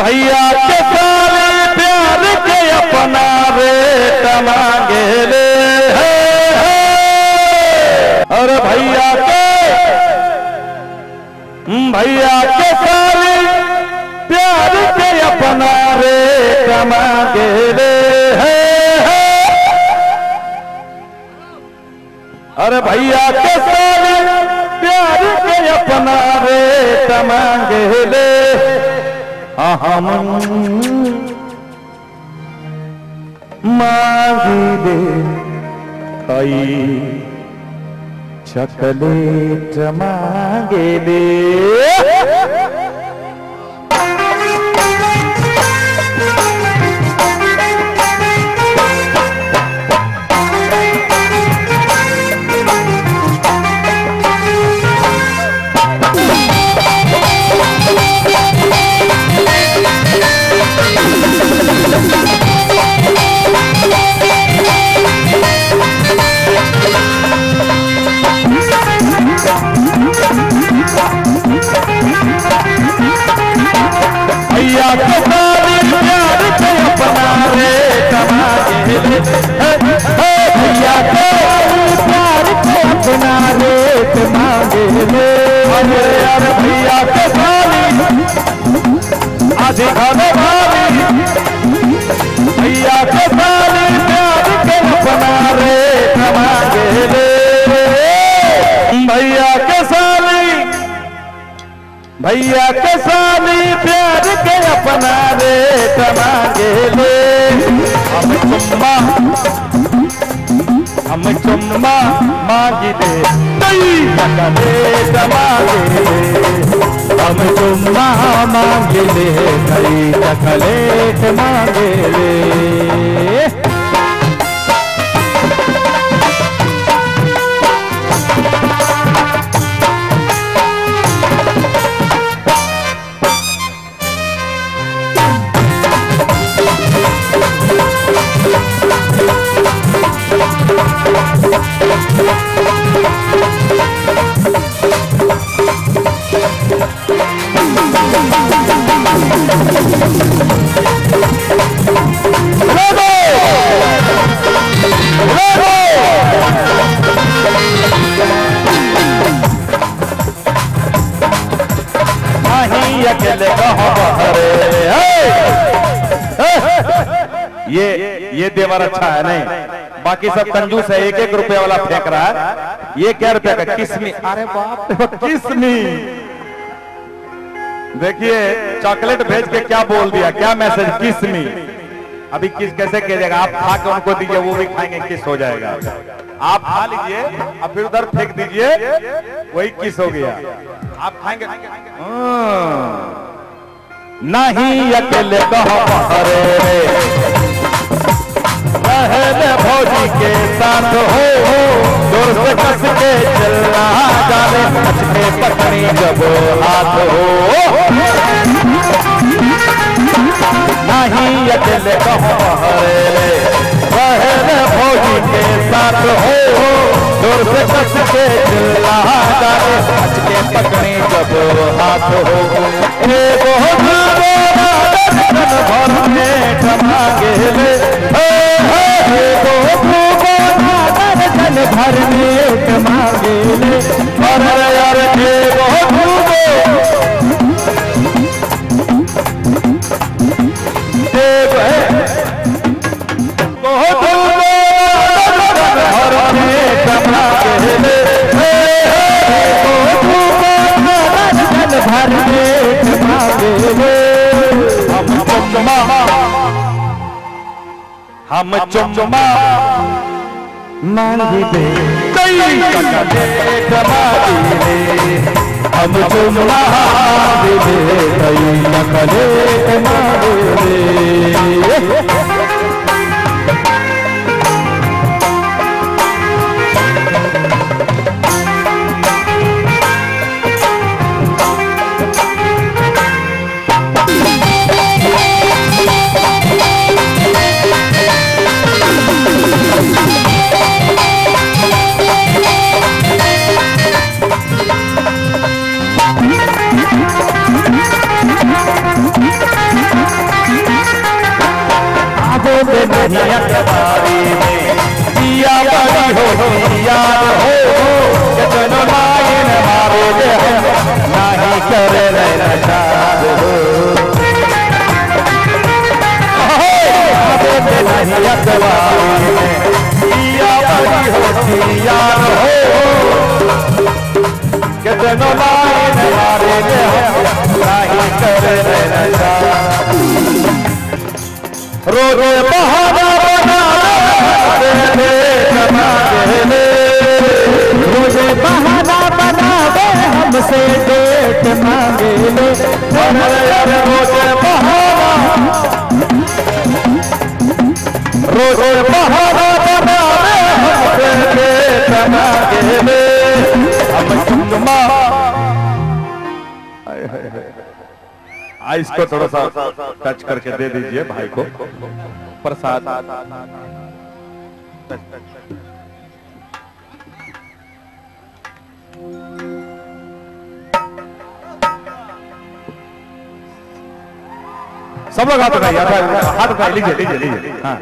भैया के सारे प्यार के अपना रेट मांगे ले और भैया के सारे प्यार के अपना रेट मांगे ले अरे भैया के सारे प्यार के अपना रेट मांगे ले हम मांगी दे कई चॉकलेट मांगे दे भैया के सारे प्यार के अपना रेट मांगे ले भैया के प्यार के अपना रेट मांगे ले अरे भैया के सारे आधे घरे भाभी भैया के सारे प्यार के अपना रेट मांगे ले भैया के सारे प्यार के अपना रेट मांगे ले हम चुम्मा मांगी दे चॉकलेट मांगे ले हम चुम्मा मांगे ले कई चॉकलेट मांगे ले अकेले ये देवर अच्छा है नहीं बाकी सब कंजूस है 1-1 रुपए वाला फेंक रहा है ये क्या रुपए का किस्मी अरे बाप किस्मी देखिए चॉकलेट भेज के क्या बोल दिया क्या मैसेज किस्मी अभी किस कैसे कीजिएगा आप खा के उनको दीजिए वो भी खाएंगे किस हो जाएगा आप खा लीजिए और फिर उधर फेंक दीजिए वही किस हो गया आप खाएंगे नहीं अकेले पहले भौजी के साथ हो जोर से कस के चलना जाने कस के पकड़ी जब हाथ हो नहीं अकेले पहले भौजी के साथ हो जोर से कस के चलना जाने कस के पकड़ी जब हाथ हो भर में मांगे ले भर में मांगे ले और यार हम चुम्मा मांगी दे चॉकलेट मांगी दे हम चुम्मा मांगी दे चॉकलेट मांगी दे नहीं अखबारी में पिया बड़ी होती याद हो कितनो लाइन मारे दे नहीं करे नशाद हो नहीं अखबारी में पिया बड़ी होती याद हो कितनो लाइन मारे दे नहीं करे नशाद रोज बहाना बना दे रोज बहाना बना दे हमसे डेट मांगे ले रोज बहाना बना दे हमसे डेट मांगे ले हम चुम्मा इसको थोड़ा सा टच करके दे दीजिए भाई को प्रसाद। सब लोग हाथ उठाइए, हाथ उठाइए, लीजिए लीजिए लीजिए। हाँ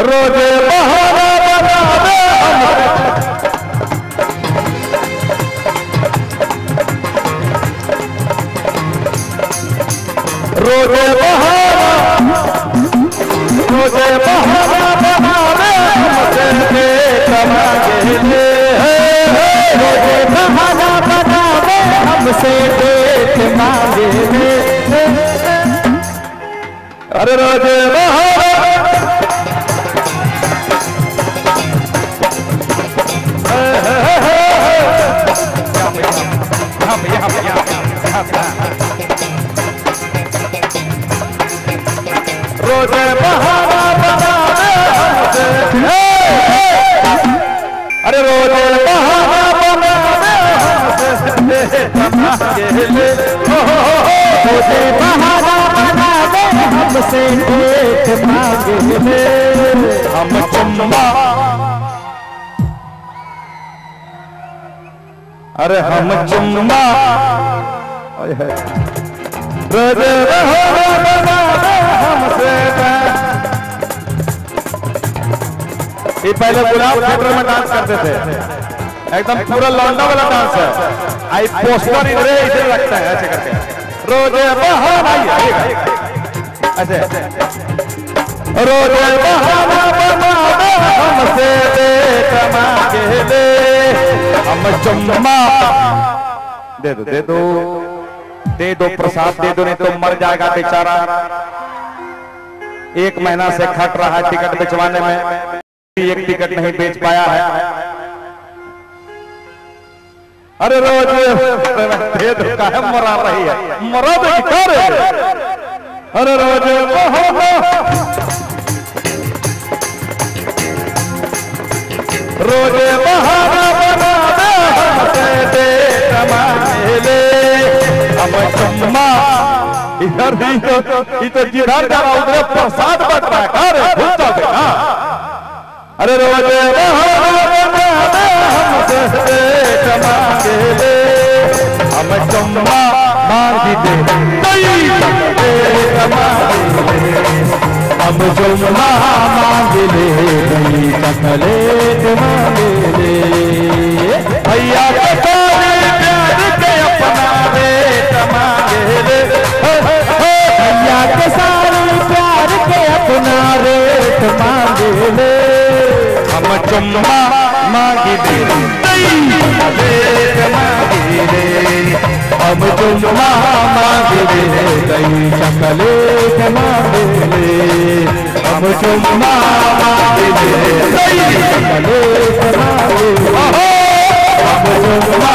रोज बहाना बना दे रोज बहाना बना दे हमसे डेट मांगे ले रोज बहाना बना दे हमसे डेट मांगे ले अरे रोज बहाना रोज बहाना बना दे हमसे अरे रोज बहाना बना दे हमसे मांगे ले रोज बहाना बना दे हमसे डेट मांगे ले हम चुम्मा अरे हम चुम्मा रोज बहाना बना दे हमसे ये पहले गुलाब थिएटर में डांस करते थे एकदम पूरा लौंडा वाला डांस है आई पोस्टर इधर इसे रखता है ऐसे करके रोज बहाना ऐसे रोज बहाना बना दे हमसे डेट मांगे ले हम चुम्मा दे दो प्रसाद दे दो नहीं तो मर जाएगा बेचारा 1 महीना से खट रहा है टिकट बेचवाने में एक टिकट नहीं बेच पाया है अरे रोज दे दो काहे मरा रही है मरा दे कर अरे रोज रोज बहाना बना दे हमसे डेट मांगे ले हम चुम्मा इधर ही तो जिधर जा रहा उधर प्रसाद बट रहा है अरे भूल जाओ बेटा अरे रोज बहाना बना दे हमसे डेट मांगे ले हम चुम्मा मांग दे डेट मांगे ले हम चुम्मा मांग ले चॉकलेट मांगे ले भैया के सारे प्यार के अपना डेट मांगे ले भैया के सारे प्यार के अपना रेट मांगे ले हम चुम्मा मांगे दे डेट मांगे ले हम चुम्मा मांगे दे कई चॉकलेट मांगे ले हम चुम्मा मांगे दे कई चॉकलेट मांगे हम चुम्मा